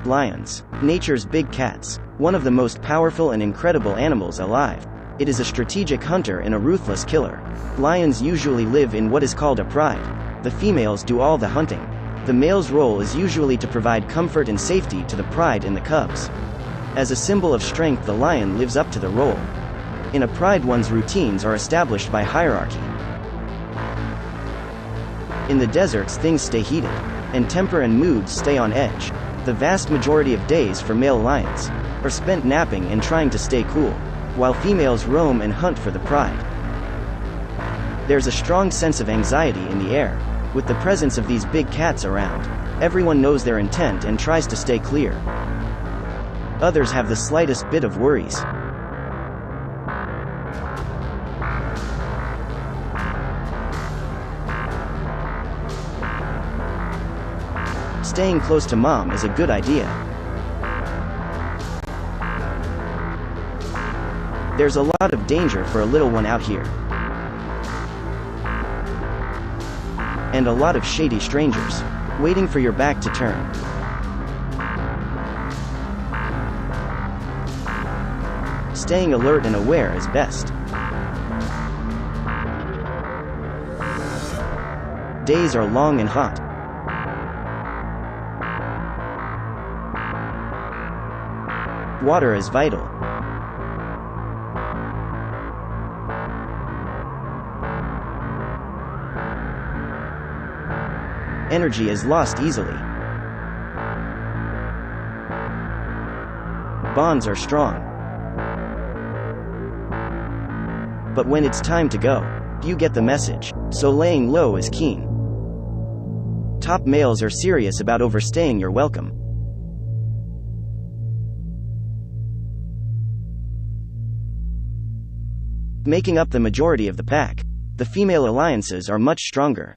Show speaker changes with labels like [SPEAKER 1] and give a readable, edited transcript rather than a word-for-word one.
[SPEAKER 1] Lions, nature's big cats, one of the most powerful and incredible animals alive. It is a strategic hunter and a ruthless killer. Lions usually live in what is called a pride. The females do all the hunting. The male's role is usually to provide comfort and safety to the pride and the cubs. As a symbol of strength, the lion lives up to the role. In a pride, one's routines are established by hierarchy. In the deserts, things stay heated, and temper and moods stay on edge. The vast majority of days for male lions are spent napping and trying to stay cool, while females roam and hunt for the pride. There's a strong sense of anxiety in the air. With the presence of these big cats around, everyone knows their intent and tries to stay clear. Others have the slightest bit of worries. Staying close to mom is a good idea. There's a lot of danger for a little one out here. And a lot of shady strangers waiting for your back to turn. Staying alert and aware is best. Days are long and hot. Water is vital. Energy is lost easily. Bonds are strong. But when it's time to go, you get the message, so laying low is keen. Top males are serious about overstaying your welcome. Making up the majority of the pack, the female alliances are much stronger.